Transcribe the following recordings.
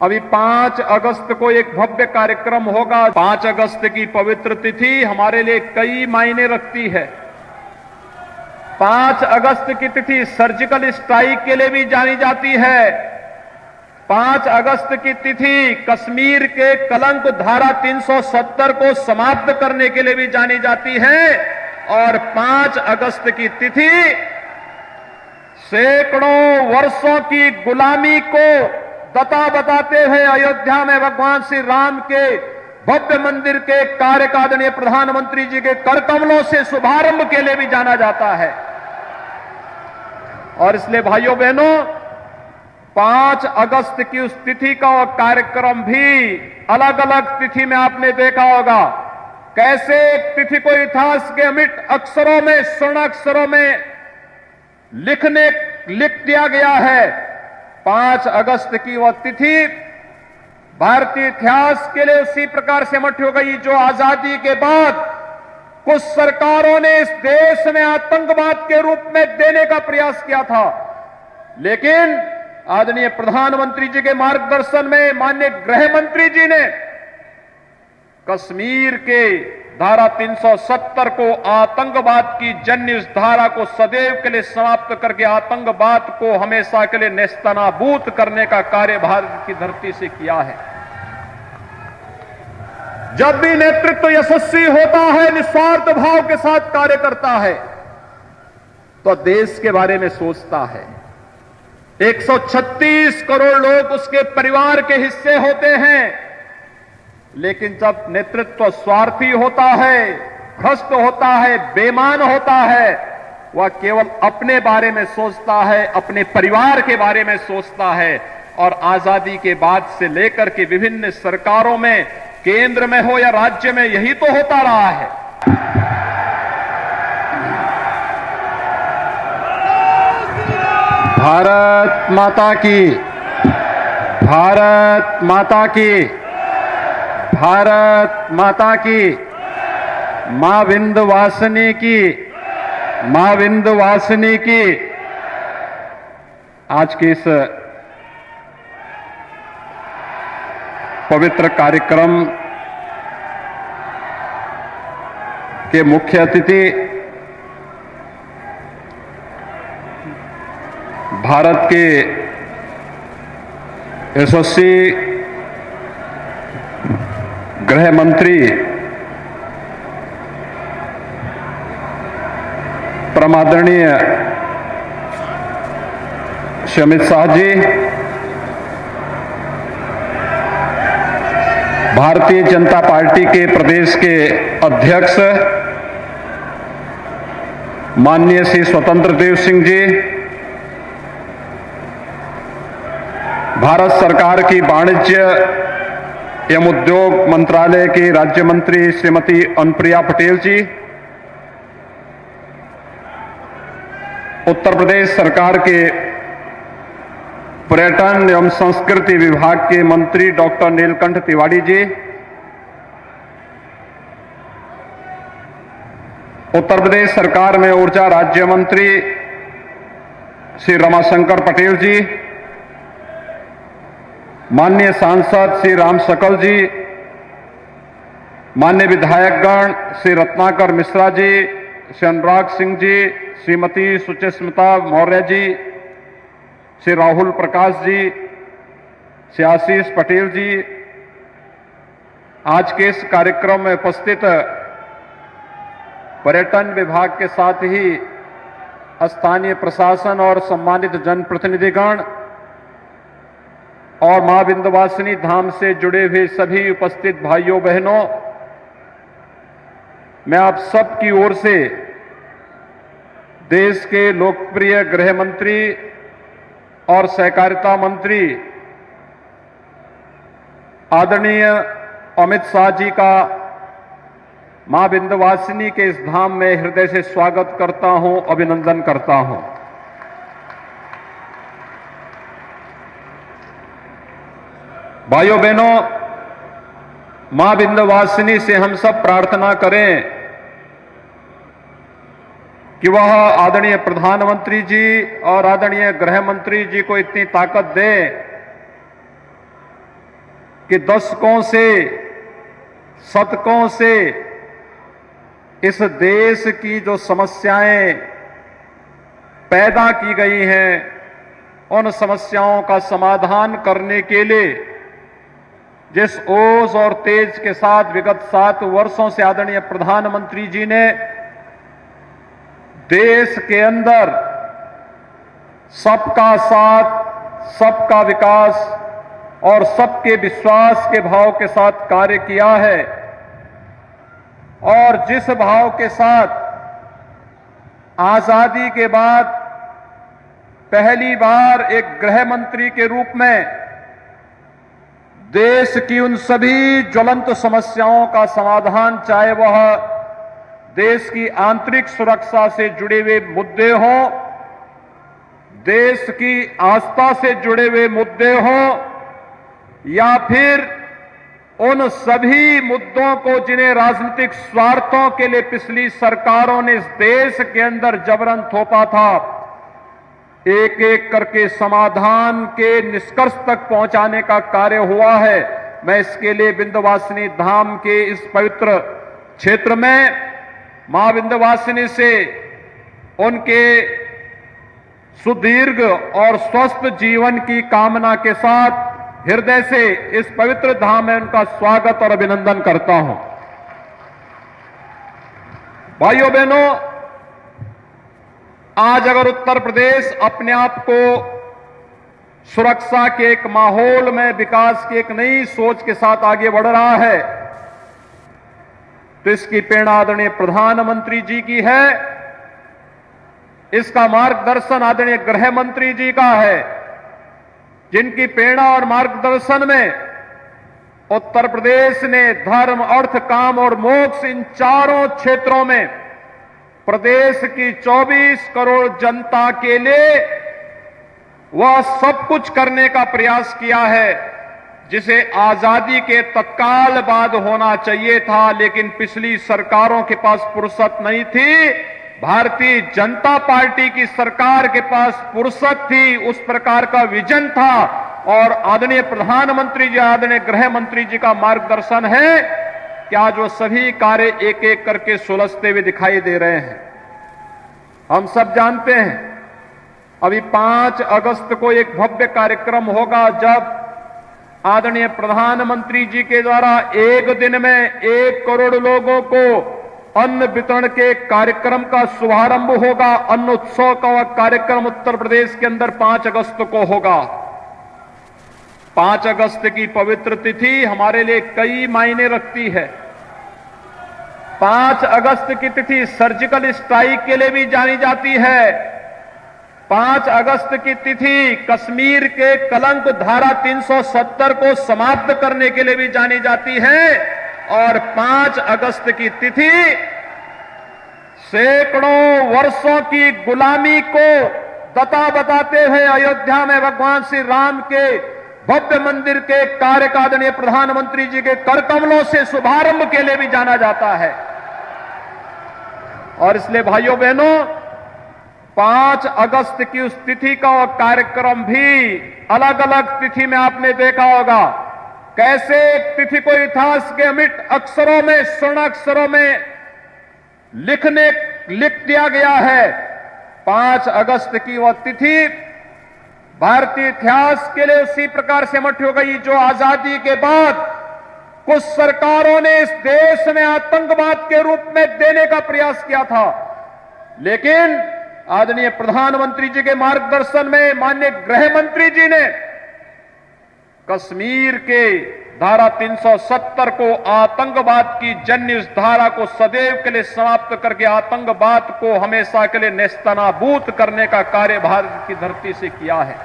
अभी 5 अगस्त को एक भव्य कार्यक्रम होगा। 5 अगस्त की पवित्र तिथि हमारे लिए कई मायने रखती है। 5 अगस्त की तिथि सर्जिकल स्ट्राइक के लिए भी जानी जाती है। 5 अगस्त की तिथि कश्मीर के कलंक धारा 370 को समाप्त करने के लिए भी जानी जाती है। और 5 अगस्त की तिथि सैकड़ों वर्षों की गुलामी को दता बताते हुए अयोध्या में भगवान श्री राम के भव्य मंदिर के कार्य का आदरणीय प्रधानमंत्री जी के करकमलों से शुभारंभ के लिए भी जाना जाता है। और इसलिए भाइयों बहनों, 5 अगस्त की उस तिथि का कार्यक्रम भी अलग अलग तिथि में आपने देखा होगा कैसे एक तिथि को इतिहास के अमिट अक्षरों में, स्वर्ण अक्षरों में लिख दिया गया है। 5 अगस्त की वह तिथि भारतीय इतिहास के लिए उसी प्रकार से मठ हो गई जो आजादी के बाद कुछ सरकारों ने इस देश में आतंकवाद के रूप में देने का प्रयास किया था, लेकिन आदरणीय प्रधानमंत्री जी के मार्गदर्शन में माननीय गृह मंत्री जी ने कश्मीर के धारा 370 को, आतंकवाद की जन्य इस धारा को सदैव के लिए समाप्त करके आतंकवाद को हमेशा के लिए नेस्तनाबूद करने का कार्य भारत की धरती से किया है। जब भी नेतृत्व यशस्वी होता है, निस्वार्थ भाव के साथ कार्य करता है, तो देश के बारे में सोचता है। 136 करोड़ लोग उसके परिवार के हिस्से होते हैं, लेकिन जब नेतृत्व स्वार्थी होता है, भ्रष्ट होता है, बेईमान होता है, वह केवल अपने बारे में सोचता है, अपने परिवार के बारे में सोचता है। और आजादी के बाद से लेकर के विभिन्न सरकारों में, केंद्र में हो या राज्य में, यही तो होता रहा है। भारत माता की, भारत माता की, भारत माता की, मां विंध्यवासिनी की, मां विंध्यवासिनी की। आज के इस पवित्र कार्यक्रम के मुख्य अतिथि भारत के यशस्वी गृह मंत्री परम आदरणीय श्री अमित शाह जी, भारतीय जनता पार्टी के प्रदेश के अध्यक्ष माननीय श्री स्वतंत्र देव सिंह जी, भारत सरकार की वाणिज्य एवं उद्योग मंत्रालय की राज्य मंत्री श्रीमती अनुप्रिया पटेल जी, उत्तर प्रदेश सरकार के पर्यटन एवं संस्कृति विभाग के मंत्री डॉक्टर नीलकंठ तिवारी जी, उत्तर प्रदेश सरकार में ऊर्जा राज्य मंत्री श्री रमाशंकर पटेल जी, माननीय सांसद श्री राम सकल जी, माननीय विधायकगण श्री रत्नाकर मिश्रा जी, श्री अनुराग सिंह जी, श्रीमती सुचिस्मिता मौर्य जी, श्री राहुल प्रकाश जी, श्री आशीष पटेल जी, आज के इस कार्यक्रम में उपस्थित पर्यटन विभाग के साथ ही स्थानीय प्रशासन और सम्मानित जनप्रतिनिधिगण और मां विंध्यवासिनी धाम से जुड़े हुए सभी उपस्थित भाइयों बहनों, मैं आप सब की ओर से देश के लोकप्रिय गृह मंत्री और सहकारिता मंत्री आदरणीय अमित शाह जी का मां विंध्यवासिनी के इस धाम में हृदय से स्वागत करता हूं, अभिनंदन करता हूं। भाइयों बहनों, मां विंध्यवासिनी से हम सब प्रार्थना करें कि वह आदरणीय प्रधानमंत्री जी और आदरणीय गृह मंत्री जी को इतनी ताकत दे कि दशकों से, शतकों से इस देश की जो समस्याएं पैदा की गई हैं, उन समस्याओं का समाधान करने के लिए जिस ओज और तेज के साथ विगत 7 वर्षों से आदरणीय प्रधानमंत्री जी ने देश के अंदर सबका साथ, सबका विकास और सबके विश्वास के भाव के साथ कार्य किया है, और जिस भाव के साथ आजादी के बाद पहली बार एक गृह मंत्री के रूप में देश की उन सभी ज्वलंत समस्याओं का समाधान, चाहे वह देश की आंतरिक सुरक्षा से जुड़े हुए मुद्दे हों, देश की आस्था से जुड़े हुए मुद्दे हों, या फिर उन सभी मुद्दों को जिन्हें राजनीतिक स्वार्थों के लिए पिछली सरकारों ने इस देश के अंदर जबरन थोपा था, एक एक करके समाधान के निष्कर्ष तक पहुंचाने का कार्य हुआ है। मैं इसके लिए विंध्यवासिनी धाम के इस पवित्र क्षेत्र में मां विंध्यवासिनी से उनके सुदीर्घ और स्वस्थ जीवन की कामना के साथ हृदय से इस पवित्र धाम में उनका स्वागत और अभिनंदन करता हूं। भाइयों बहनों, आज अगर उत्तर प्रदेश अपने आप को सुरक्षा के एक माहौल में, विकास की एक नई सोच के साथ आगे बढ़ रहा है, तो इसकी प्रेरणा आदरणीय प्रधानमंत्री जी की है, इसका मार्गदर्शन आदरणीय गृह मंत्री जी का है, जिनकी प्रेरणा और मार्गदर्शन में उत्तर प्रदेश ने धर्म, अर्थ, काम और मोक्ष इन चारों क्षेत्रों में प्रदेश की 24 करोड़ जनता के लिए वह सब कुछ करने का प्रयास किया है जिसे आजादी के तत्काल बाद होना चाहिए था, लेकिन पिछली सरकारों के पास फुर्सत नहीं थी। भारतीय जनता पार्टी की सरकार के पास फुर्सत थी, उस प्रकार का विजन था, और आदरणीय प्रधानमंत्री जी, आदरणीय गृह मंत्री जी का मार्गदर्शन है कि आज वो सभी कार्य एक एक करके सुलझते हुए दिखाई दे रहे हैं। हम सब जानते हैं अभी 5 अगस्त को एक भव्य कार्यक्रम होगा, जब आदरणीय प्रधानमंत्री जी के द्वारा एक दिन में 1 करोड़ लोगों को अन्न वितरण के कार्यक्रम का शुभारंभ होगा। अन्न उत्सव का वह कार्यक्रम उत्तर प्रदेश के अंदर 5 अगस्त को होगा। 5 अगस्त की पवित्र तिथि हमारे लिए कई मायने रखती है। 5 अगस्त की तिथि सर्जिकल स्ट्राइक के लिए भी जानी जाती है। 5 अगस्त की तिथि कश्मीर के कलंक धारा 370 को समाप्त करने के लिए भी जानी जाती है, और 5 अगस्त की तिथि सैकड़ों वर्षों की गुलामी को दता बताते हुए अयोध्या में भगवान श्री राम के भव्य मंदिर के कार्य का आदरणीय प्रधानमंत्री जी के कर कमलों से शुभारंभ के लिए भी जाना जाता है। और इसलिए भाइयों बहनों, 5 अगस्त की उस तिथि का वह कार्यक्रम भी अलग अलग तिथि में आपने देखा होगा, कैसे एक तिथि को इतिहास के अमिट अक्षरों में, स्वर्ण अक्षरों में लिख दिया गया है। 5 अगस्त की वह तिथि भारतीय इतिहास के लिए उसी प्रकार से अमर हो गई जो आजादी के बाद कुछ सरकारों ने इस देश में आतंकवाद के रूप में देने का प्रयास किया था, लेकिन आदरणीय प्रधानमंत्री जी के मार्गदर्शन में माननीय गृह मंत्री जी ने कश्मीर के धारा 370 को, आतंकवाद की जन्य इस धारा को सदैव के लिए समाप्त करके आतंकवाद को हमेशा के लिए नेस्तनाबूद करने का कार्य भारत की धरती से किया है।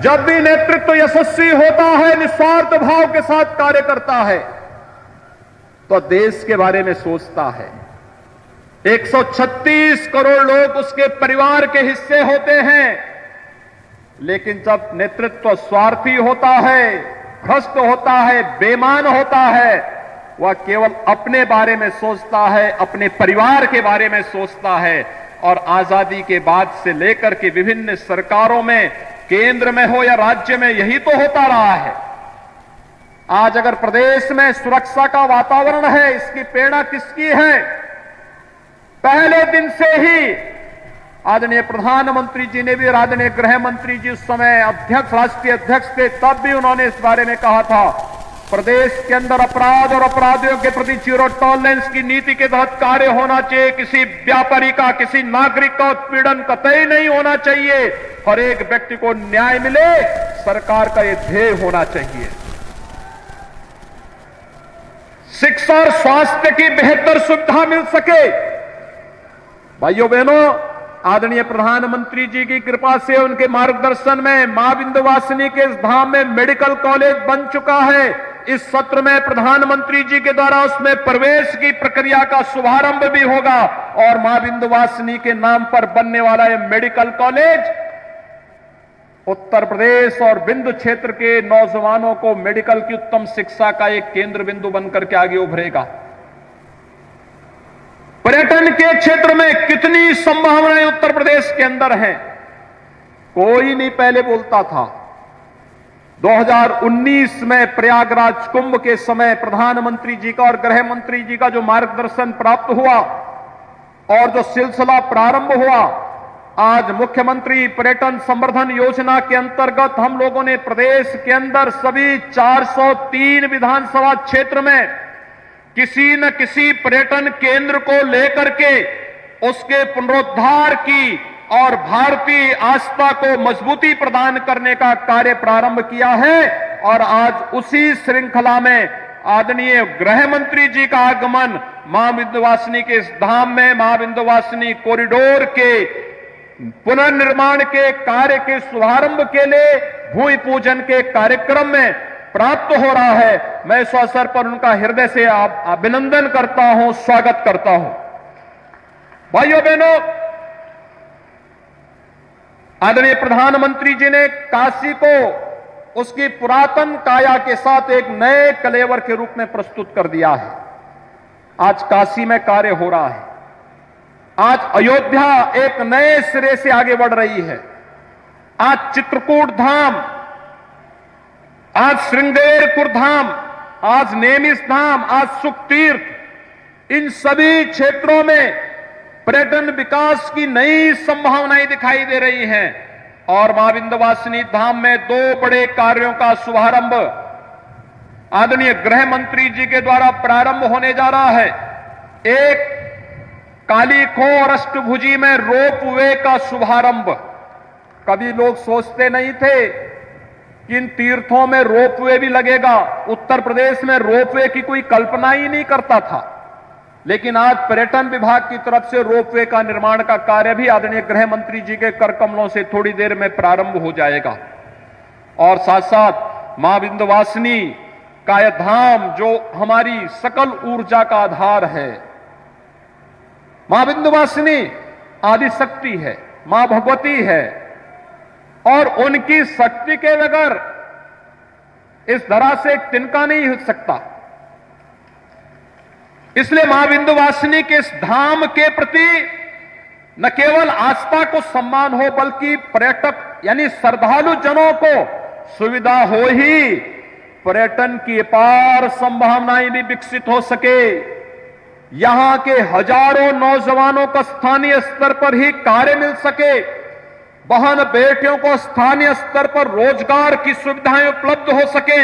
जब भी नेतृत्व यशस्वी होता है, निस्वार्थ भाव के साथ कार्य करता है, तो देश के बारे में सोचता है। 136 करोड़ लोग उसके परिवार के हिस्से होते हैं, लेकिन जब नेतृत्व स्वार्थी होता है, भ्रष्ट होता है, बेईमान होता है, वह केवल अपने बारे में सोचता है, अपने परिवार के बारे में सोचता है। और आजादी के बाद से लेकर के विभिन्न सरकारों में केंद्र में हो या राज्य में, यही तो होता रहा है। आज अगर प्रदेश में सुरक्षा का वातावरण है, इसकी प्रेरणा किसकी है? पहले दिन से ही आदरणीय प्रधानमंत्री जी ने भी, आदरणीय गृह मंत्री जी उस समय अध्यक्ष, राष्ट्रीय अध्यक्ष थे, तब भी उन्होंने इस बारे में कहा था, प्रदेश के अंदर अपराध और अपराधियों के प्रति जीरो टॉलरेंस की नीति के तहत कार्य होना चाहिए। किसी व्यापारी का, किसी नागरिक का उत्पीड़न कतई नहीं होना चाहिए। हर एक व्यक्ति को न्याय मिले, सरकार का यह ध्येय होना चाहिए। शिक्षा और स्वास्थ्य की बेहतर सुविधा मिल सके। भाइयों बहनों, आदरणीय प्रधानमंत्री जी की कृपा से, उनके मार्गदर्शन में मां विंध्यवासिनी के इस धाम में मेडिकल कॉलेज बन चुका है। इस सत्र में प्रधानमंत्री जी के द्वारा उसमें प्रवेश की प्रक्रिया का शुभारंभ भी होगा और मां विंध्यवासिनी के नाम पर बनने वाला यह मेडिकल कॉलेज उत्तर प्रदेश और विंध्य क्षेत्र के नौजवानों को मेडिकल की उत्तम शिक्षा का एक केंद्र बिंदु बनकर के आगे उभरेगा। पर्यटन के क्षेत्र में कितनी संभावनाएं उत्तर प्रदेश के अंदर हैं, कोई नहीं पहले बोलता था। 2019 में प्रयागराज कुंभ के समय प्रधानमंत्री जी का और गृह मंत्री जी का जो मार्गदर्शन प्राप्त हुआ और जो सिलसिला प्रारंभ हुआ, आज मुख्यमंत्री पर्यटन संवर्धन योजना के अंतर्गत हम लोगों ने प्रदेश के अंदर सभी 403 विधानसभा क्षेत्र में किसी न किसी पर्यटन केंद्र को लेकर के उसके पुनरुद्धार की और भारतीय आस्था को मजबूती प्रदान करने का कार्य प्रारंभ किया है। और आज उसी श्रृंखला में आदरणीय गृह मंत्री जी का आगमन मां विंध्यवासिनी के इस धाम में, मां विंध्यवासिनी कॉरिडोर के पुनर्निर्माण के कार्य के शुभारंभ के लिए भूमि पूजन के कार्यक्रम में प्राप्त हो रहा है। मैं इस अवसर पर उनका हृदय से अभिनंदन करता हूं, स्वागत करता हूं। भाइयों बहनों, आदरणीय प्रधानमंत्री जी ने काशी को उसकी पुरातन काया के साथ एक नए कलेवर के रूप में प्रस्तुत कर दिया है। आज काशी में कार्य हो रहा है। आज अयोध्या एक नए सिरे से आगे बढ़ रही है। आज चित्रकूट धाम, आज श्रृंगेरपुर धाम, आज नेमिष धाम, आज सुखतीर्थ, इन सभी क्षेत्रों में पर्यटन विकास की नई संभावनाएं दिखाई दे रही हैं। और मां विंध्यवासिनी धाम में 2 बड़े कार्यों का शुभारंभ आदरणीय गृह मंत्री जी के द्वारा प्रारंभ होने जा रहा है। एक काली खोह और अष्टभुजी में रोपवे का शुभारंभ। कभी लोग सोचते नहीं थे कि इन तीर्थों में रोपवे भी लगेगा। उत्तर प्रदेश में रोपवे की कोई कल्पना ही नहीं करता था, लेकिन आज पर्यटन विभाग की तरफ से रोपवे का निर्माण का कार्य भी आदरणीय गृह मंत्री जी के कर कमलों से थोड़ी देर में प्रारंभ हो जाएगा। और साथ साथ मां विंध्यवासिनी का यह धाम जो हमारी सकल ऊर्जा का आधार है, मां विंध्यवासिनी आदि शक्ति है, मां भगवती है और उनकी शक्ति के बगैर इस धरा से एक तिनका नहीं हो सकता। इसलिए मां विंध्यवासिनी के इस धाम के प्रति न केवल आस्था को सम्मान हो, बल्कि पर्यटक यानी श्रद्धालु जनों को सुविधा हो ही पर्यटन की अपार संभावनाएं भी विकसित हो सके। यहां के हजारों नौजवानों को स्थानीय स्तर पर ही कार्य मिल सके, बहन बेटियों को स्थानीय स्तर पर रोजगार की सुविधाएं उपलब्ध हो सके।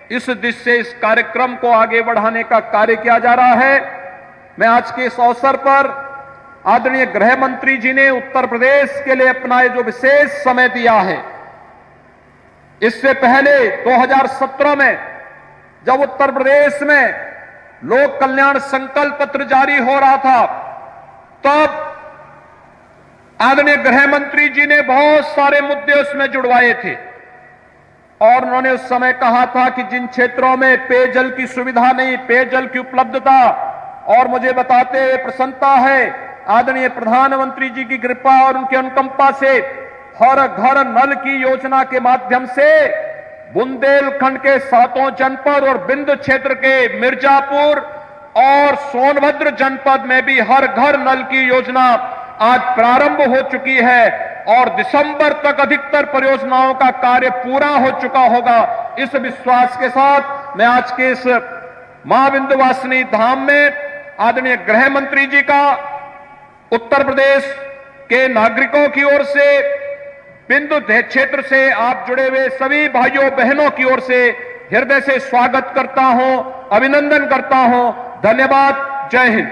इस दिशा से इस कार्यक्रम को आगे बढ़ाने का कार्य किया जा रहा है। मैं आज के इस अवसर पर आदरणीय गृह मंत्री जी ने उत्तर प्रदेश के लिए अपना जो विशेष समय दिया है, इससे पहले 2017 में जब उत्तर प्रदेश में लोक कल्याण संकल्प पत्र जारी हो रहा था, तब आदरणीय गृह मंत्री जी ने बहुत सारे मुद्दे उसमें जुड़वाए थे और उन्होंने उस समय कहा था कि जिन क्षेत्रों में पेयजल की सुविधा नहीं, पेयजल की उपलब्धता, और मुझे बताते हुए प्रसन्नता है आदरणीय प्रधानमंत्री जी की कृपा और उनके अनुकंपा से हर घर नल की योजना के माध्यम से बुंदेलखंड के 7 जनपद और विंध्य क्षेत्र के मिर्जापुर और सोनभद्र जनपद में भी हर घर नल की योजना आज प्रारंभ हो चुकी है। और दिसंबर तक अधिकतर परियोजनाओं का कार्य पूरा हो चुका होगा। इस विश्वास के साथ मैं आज के इस मां विंध्यवासिनी धाम में आदरणीय गृह मंत्री जी का उत्तर प्रदेश के नागरिकों की ओर से, बिंदु क्षेत्र से आप जुड़े हुए सभी भाइयों बहनों की ओर से हृदय से स्वागत करता हूं, अभिनंदन करता हूं। धन्यवाद। जय हिंद।